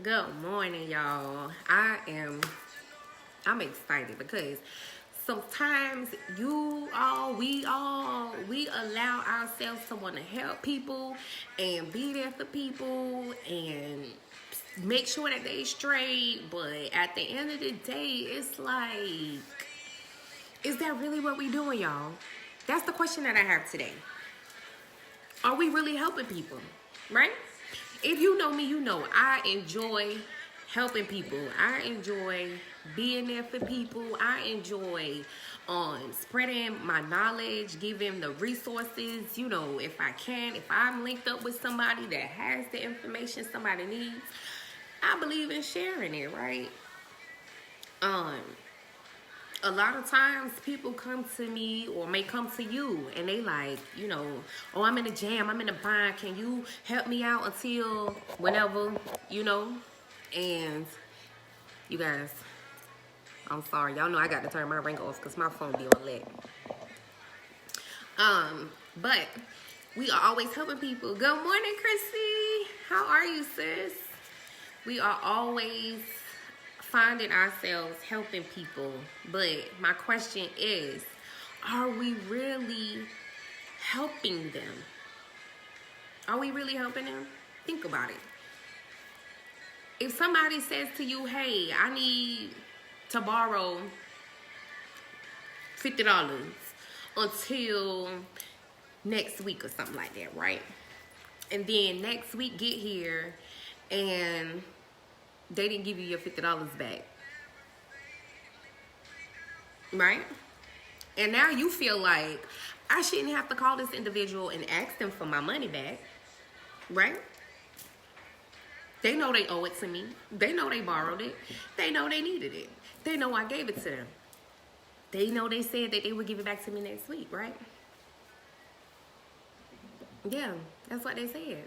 Good morning, y'all. I'm excited because sometimes we allow ourselves to want to help people and be there for people and make sure that they straight. But at the end of the day, it's like, is that really what we doing, y'all? That's the question that I have today. Are we really helping people? Right? If you know me, you know I enjoy helping people. I enjoy being there for people. I enjoy spreading my knowledge, giving the resources, if I can, if I'm linked up with somebody that has the information somebody needs, I believe in sharing it, right? Um, a lot of times people come to me or may come to you and they like, oh, I'm in a jam, I'm in a bind, can you help me out until whenever, and you guys, I'm sorry, y'all know I got to turn my ring off because my phone be on lit. But we are always helping people. Good morning, Chrissy. How are you, sis? We are always finding ourselves helping people, but my question is, are we really helping them? Are we really helping them? Think about it. If somebody says to you, hey, I need to borrow $50 until next week or something like that, right? And then next week get here and they didn't give you your $50 back, right? And now you feel like I shouldn't have to call this individual and ask them for my money back, right? They know they owe it to me. They know they borrowed it. They know they needed it. They know I gave it to them. They know they said that they would give it back to me next week, right? Yeah, that's what they said.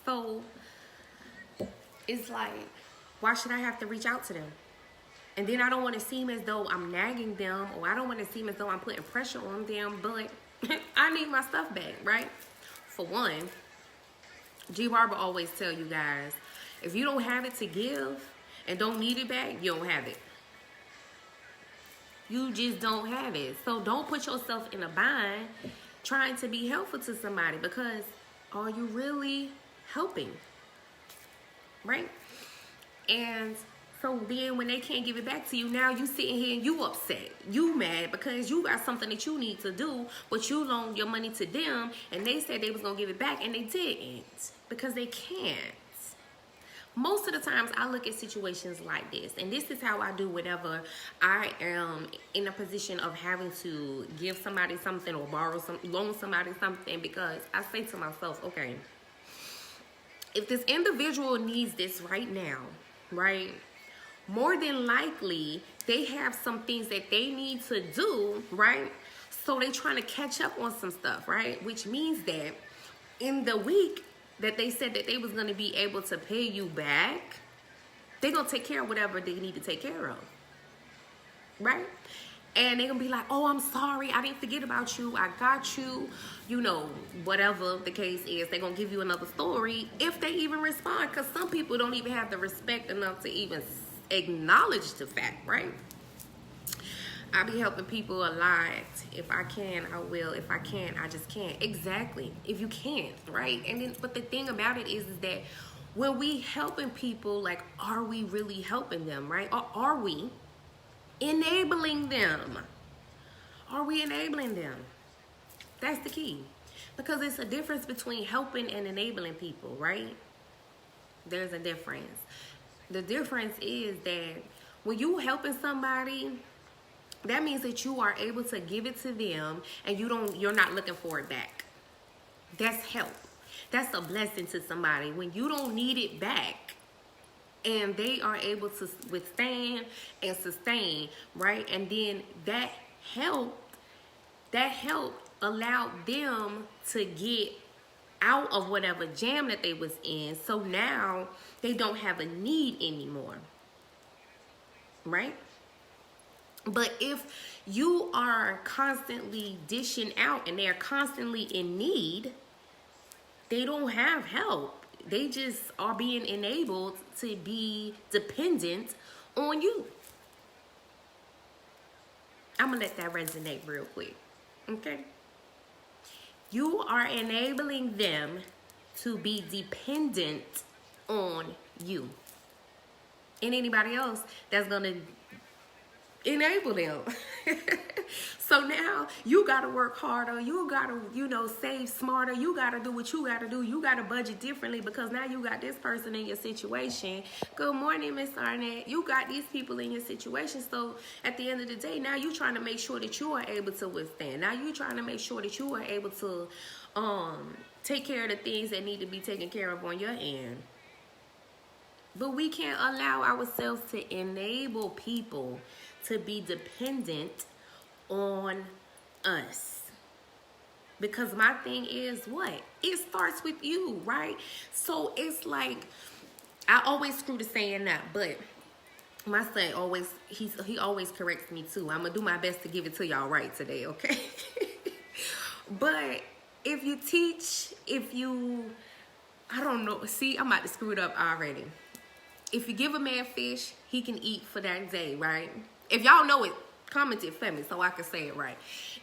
So it's like, why should I have to reach out to them? And then I don't want to seem as though I'm nagging them, or I don't want to seem as though I'm putting pressure on them, but I need my stuff back, right? For one, G Barber always tell you guys, if you don't have it to give and don't need it back, you don't have it. You just don't have it. So don't put yourself in a bind trying to be helpful to somebody, because are you really helping? Right? And so then when they can't give it back to you, now you sitting here and you upset. You mad because you got something that you need to do, but you loaned your money to them and they said they was going to give it back and they didn't because they can't. Most of the times I look at situations like this, and this is how I do whenever I am in a position of having to give somebody something or loan somebody something, because I say to myself, okay, if this individual needs this right now, right, more than likely they have some things that they need to do, right? So they trying to catch up on some stuff, right? Which means that in the week that they said that they was going to be able to pay you back, they're going to take care of whatever they need to take care of, right? And they're going to be like, oh, I'm sorry, I didn't forget about you, I got you, whatever the case is. They're going to give you another story if they even respond, because some people don't even have the respect enough to even acknowledge the fact, right? I be helping people a lot. If I can, I will. If I can't, I just can't. Exactly. If you can't, right? And then, but the thing about it is that when we helping people, like, are we really helping them, right? Or are we enabling them? Are we enabling them? That's the key. Because it's a difference between helping and enabling people, right? There's a difference. The difference is that when you helping somebody, that means that you are able to give it to them and you're not looking for it back. That's help. That's a blessing to somebody when you don't need it back and they are able to withstand and sustain, right? And then that help allowed them to get out of whatever jam that they was in. So now they don't have a need anymore, right? But if you are constantly dishing out and they're constantly in need, they don't have help. They just are being enabled to be dependent on you. I'm going to let that resonate real quick. Okay? You are enabling them to be dependent on you. And anybody else that's going to enable them. So now you got to work harder. You got to, save smarter. You got to do what you got to do. You got to budget differently because now you got this person in your situation. Good morning, Miss Arnett. You got these people in your situation. So at the end of the day, now you're trying to make sure that you are able to withstand. Now you're trying to make sure that you are able to take care of the things that need to be taken care of on your end. But we can't allow ourselves to enable people to be dependent on us. Because my thing is what? It starts with you, right? So it's like, I always screw the saying up, but my son always, he always corrects me too. I'm going to do my best to give it to y'all right today, okay? But if you teach, I don't know, see, I'm about to screw it up already. If you give a man fish, he can eat for that day, right? If y'all know it, comment it for me so I can say it right.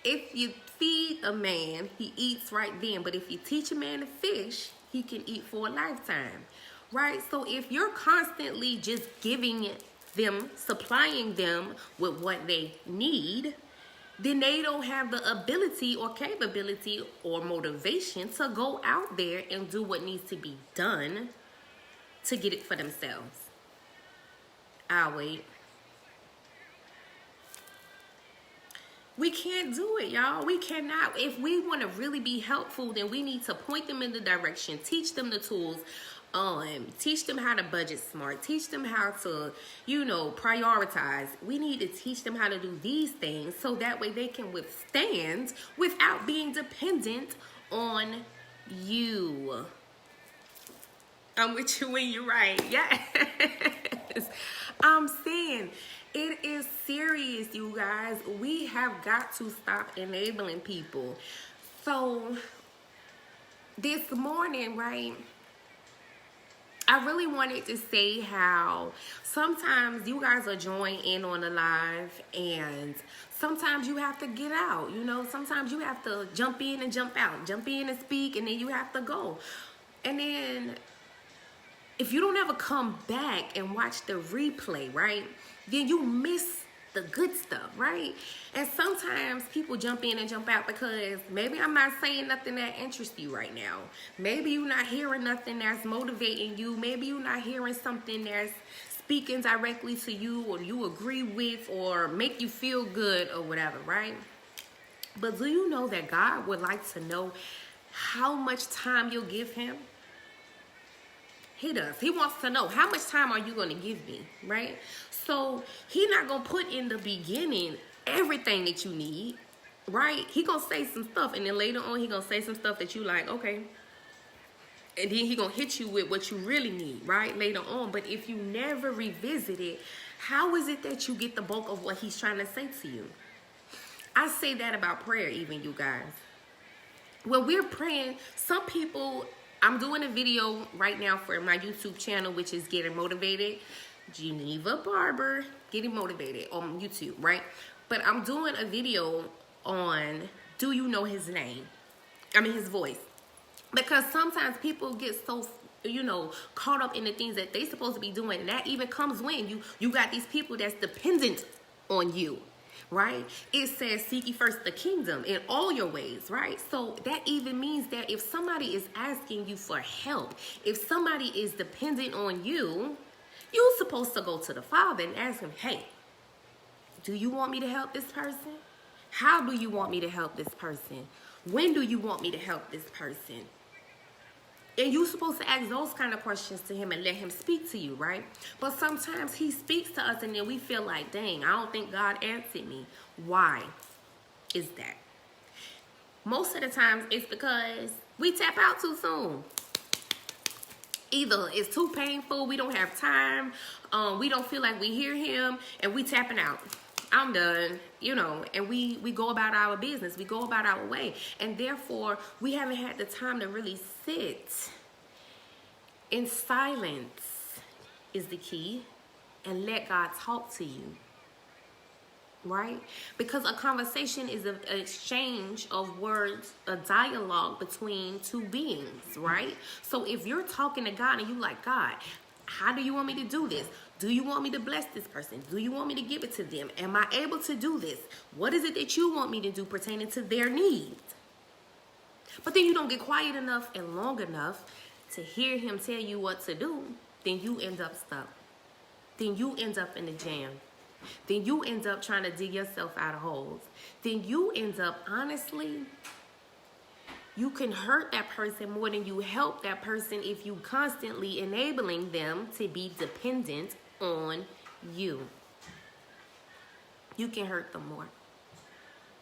If you feed a man, he eats right then. But if you teach a man to fish, he can eat for a lifetime, right? So if you're constantly just giving them, supplying them with what they need, then they don't have the ability or capability or motivation to go out there and do what needs to be done to get it for themselves. I'll wait. We can't do it, y'all. We cannot. If we want to really be helpful, then we need to point them in the direction, teach them the tools, teach them how to budget smart, teach them how to, prioritize. We need to teach them how to do these things so that way they can withstand without being dependent on you. I'm with you when you're right. Yes. I'm saying it is serious, you guys. We have got to stop enabling people. So this morning, right, I really wanted to say how sometimes you guys are joining in on the live and sometimes you have to get out. Sometimes you have to jump in and jump out, jump in and speak, and then you have to go. And then if you don't ever come back and watch the replay, right, then you miss the good stuff, right? And sometimes people jump in and jump out because maybe I'm not saying nothing that interests you right now. Maybe you're not hearing nothing that's motivating you. Maybe you're not hearing something that's speaking directly to you or you agree with or make you feel good or whatever, right? But do you know that God would like to know how much time you'll give him? He does. He wants to know, how much time are you going to give me, right? So he's not going to put in the beginning everything that you need, right? He going to say some stuff, and then later on he going to say some stuff that you like, okay. And then he going to hit you with what you really need, right, later on. But if you never revisit it, how is it that you get the bulk of what he's trying to say to you? I say that about prayer even, you guys. When we're praying, some people... I'm doing a video right now for my YouTube channel, which is Getting Motivated. Geneva Barber, Getting Motivated on YouTube, right? But I'm doing a video on, do you know his name? His voice. Because sometimes people get so, caught up in the things that they're supposed to be doing. And that even comes when you got these people that's dependent on you. Right? It says seek ye first the kingdom in all your ways, right? So that even means that if somebody is asking you for help, if somebody is dependent on you, you're supposed to go to the Father and ask him, hey, do you want me to help this person? How do you want me to help this person? When do you want me to help this person? And you're supposed to ask those kind of questions to him and let him speak to you, right? But sometimes he speaks to us and then we feel like, dang, I don't think God answered me. Why is that? Most of the times it's because we tap out too soon. Either it's too painful, we don't have time, we don't feel like we hear him, and we tapping out. I'm done, and we go about our business. We go about our way. And therefore, we haven't had the time to really sit In silence is the key, and let God talk to you. Right? Because a conversation is an exchange of words, a dialogue between two beings, right? So if you're talking to God and you like, God, how do you want me to do this? Do you want me to bless this person? Do you want me to give it to them? Am I able to do this? What is it that you want me to do pertaining to their needs? But then you don't get quiet enough and long enough to hear him tell you what to do. Then you end up stuck. Then you end up in a jam. Then you end up trying to dig yourself out of holes. Then you end up, honestly, you can hurt that person more than you help that person if you constantly enabling them to be dependent on you. You can hurt them more.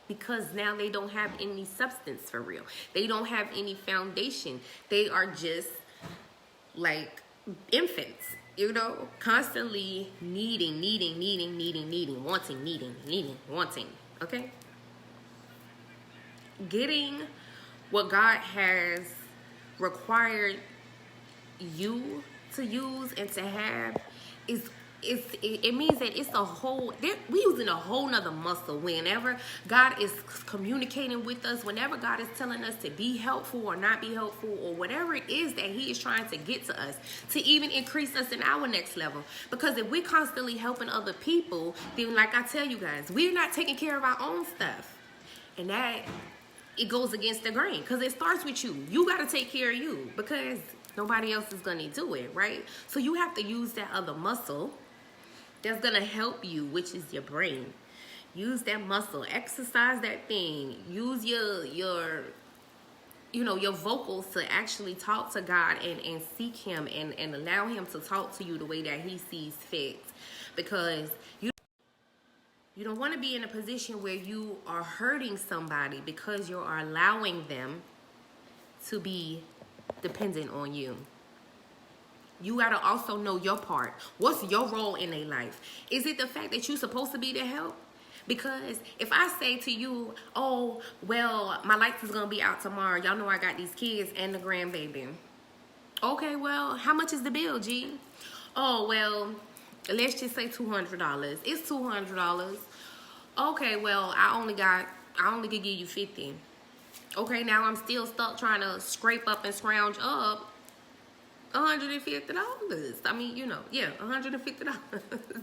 Because now they don't have any substance for real. They don't have any foundation. They are just like infants. You know, constantly needing, wanting, okay? Getting what God has required you to use and to have it means that it's a whole, we using a whole nother muscle whenever God is communicating with us, whenever God is telling us to be helpful or not be helpful, or whatever it is that he is trying to get to us, to even increase us in our next level. Because if we're constantly helping other people, then like I tell you guys, we're not taking care of our own stuff. And that, it goes against the grain, because it starts with you. You got to take care of you, because nobody else is going to do it, right? So you have to use that other muscle that's going to help you, which is your brain. Use that muscle. Exercise that thing. Use your vocals to actually talk to God and seek him and allow him to talk to you the way that he sees fit. Because you don't want to be in a position where you are hurting somebody because you are allowing them to be dependent on you. You got to also know your part. What's your role in their life? Is it the fact that you're supposed to be to help? Because if I say to you, oh, well, my lights is going to be out tomorrow. Y'all know I got these kids and the grandbaby. Okay, well, how much is the bill, G? Oh, well, let's just say $200. It's $200. Okay, well, I only could give you $50. Okay, now I'm still stuck trying to scrape up and scrounge up $150. I mean, $150.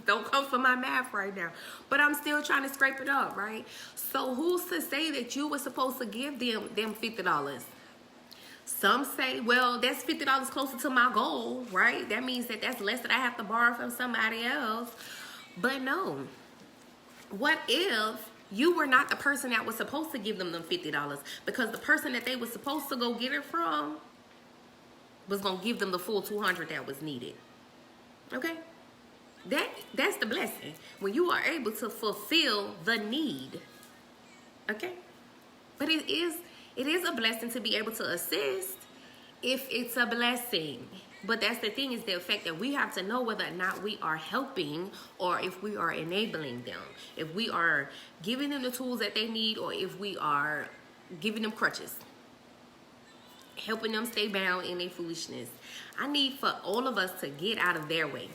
Don't come for my math right now. But I'm still trying to scrape it up, right? So who's to say that you were supposed to give them $50? Some say, well, that's $50 closer to my goal, right? That means that that's less that I have to borrow from somebody else. But no. What if you were not the person that was supposed to give them $50? Because the person that they were supposed to go get it from was going to give them the full $200 that was needed. Okay? That's the blessing. When you are able to fulfill the need. Okay? But it is a blessing to be able to assist if it's a blessing. But that's the thing, is the fact that we have to know whether or not we are helping or if we are enabling them. If we are giving them the tools that they need, or if we are giving them crutches. Helping them stay bound in their foolishness. I need for all of us to get out of their way.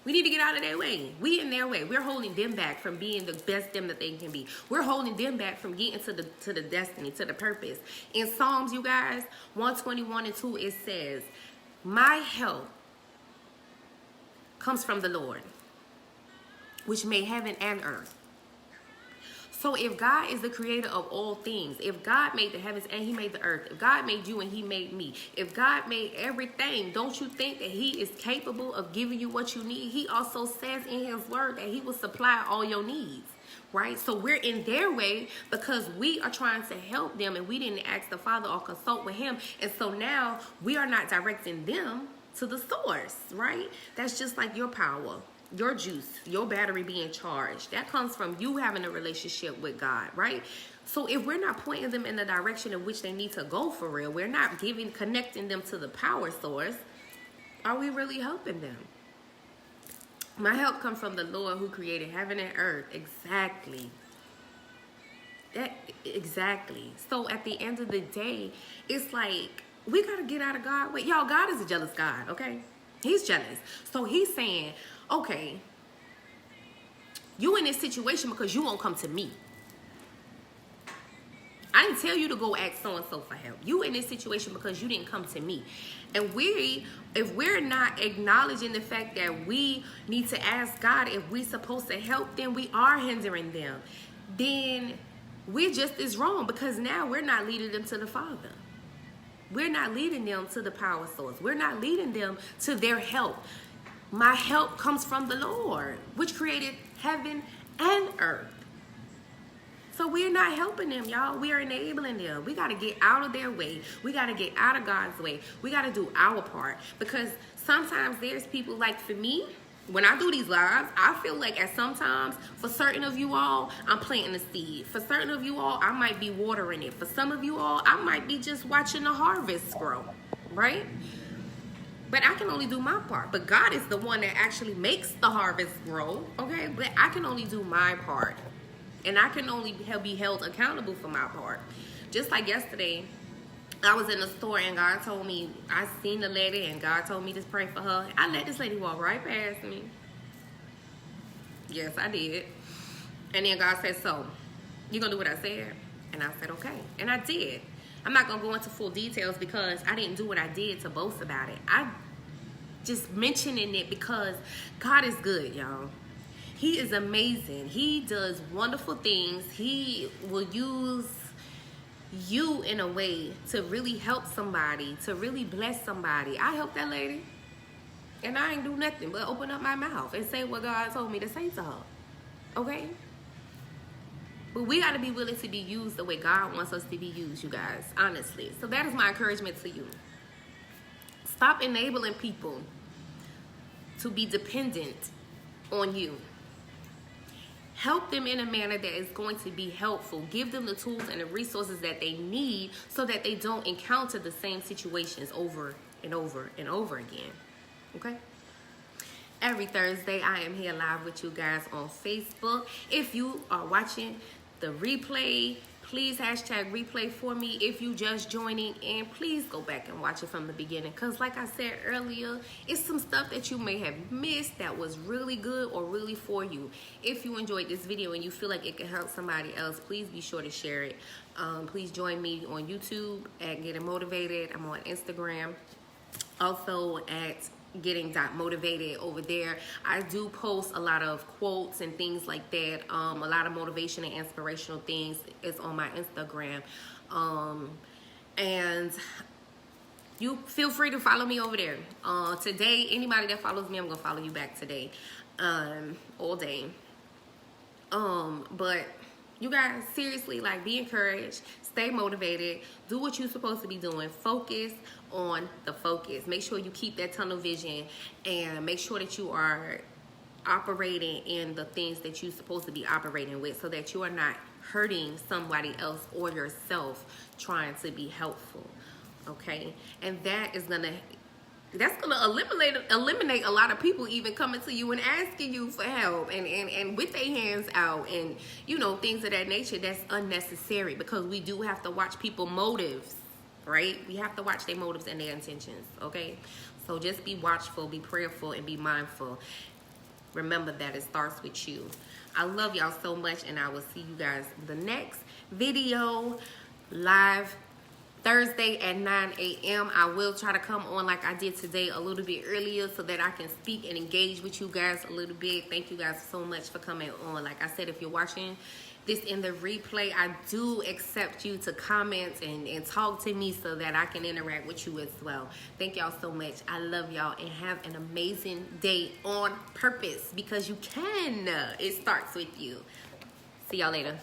We need to get out of their way. We in their way. We're holding them back from being the best them that they can be. We're holding them back from getting to the destiny, to the purpose. In Psalms, you guys, 121:2, it says, my help comes from the Lord, which made heaven and earth. So if God is the creator of all things, if God made the heavens and he made the earth, if God made you and he made me, if God made everything, don't you think that he is capable of giving you what you need? He also says in his word that he will supply all your needs, right? So we're in their way because we are trying to help them and we didn't ask the Father or consult with him. And so now we are not directing them to the source, right? That's just like your power. Your juice, your battery being charged, that comes from you having a relationship with God, right? So if we're not pointing them in the direction in which they need to go for real, we're not connecting them to the power source, are we really helping them? My help comes from the Lord who created heaven and earth. Exactly. Exactly. So at the end of the day, it's like we got to get out of God's way. Y'all, God is a jealous God, okay? He's jealous. So he's saying, okay, you in this situation because you won't come to me. I didn't tell you to go ask so-and-so for help. You in this situation because you didn't come to me. And if we're not acknowledging the fact that we need to ask God if we're supposed to help them, we are hindering them. Then we're just as wrong, because now we're not leading them to the Father. We're not leading them to the power source. We're not leading them to their help. My help comes from the Lord, which created heaven and earth. So we're not helping them, y'all. We are enabling them. We got to get out of their way. We got to get out of God's way. We got to do our part. Because sometimes there's people, like for me, when I do these lives, I feel like at sometimes, for certain of you all, I'm planting the seed. For certain of you all, I might be watering it. For some of you all, I might be just watching the harvest grow, right? But I can only do my part. But God is the one that actually makes the harvest grow, okay? But I can only do my part. And I can only be held accountable for my part. Just like yesterday, I was in the store and God told me, I seen the lady and God told me to pray for her. I let this lady walk right past me. Yes, I did. And then God said, so, you gonna do what I said? And I said, okay. And I did. I'm not gonna go into full details because I didn't do what I did to boast about it. I just mentioning it because God is good, y'all. He is amazing. He does wonderful things. He will use you in a way to really help somebody, to really bless somebody. I helped that lady, and I ain't do nothing but open up my mouth and say what God told me to say to her. Okay? But we got to be willing to be used the way God wants us to be used, you guys, honestly. So that is my encouragement to you. Stop enabling people to be dependent on you. Help them in a manner that is going to be helpful. Give them the tools and the resources that they need so that they don't encounter the same situations over and over and over again. Okay? Every Thursday, I am here live with you guys on Facebook. If you are watching the replay, please hashtag replay for me. If you just joining in, please go back and watch it from the beginning. Because like I said earlier, it's some stuff that you may have missed that was really good or really for you. If you enjoyed this video and you feel like it could help somebody else, please be sure to share it. Please join me on YouTube at Getting Motivated. I'm on Instagram. Also at Getting.Motivated over there. I do post a lot of quotes and things like that. A lot of motivation and inspirational things is on my Instagram. And you feel free to follow me over there. Today, anybody that follows me, I'm gonna follow you back today. All day. But you guys, seriously, like, be encouraged, stay motivated, do what you're supposed to be doing, focus on the focus. Make sure you keep that tunnel vision and make sure that you are operating in the things that you're supposed to be operating with so that you are not hurting somebody else or yourself trying to be helpful, okay? And that's gonna eliminate a lot of people even coming to you and asking you for help and with their hands out and, you know, things of that nature. That's unnecessary because we do have to watch people's motives, right? We have to watch their motives and their intentions, okay? So just be watchful, be prayerful, and be mindful. Remember that it starts with you. I love y'all so much, and I will see you guys in the next video live Thursday at 9 a.m. I will try to come on like I did today a little bit earlier so that I can speak and engage with you guys a little bit. Thank you guys so much for coming on. Like I said, if you're watching this in the replay, I do accept you to comment and talk to me so that I can interact with you as well. Thank y'all so much. I love y'all, and have an amazing day on purpose, because you can. It starts with you. See y'all later.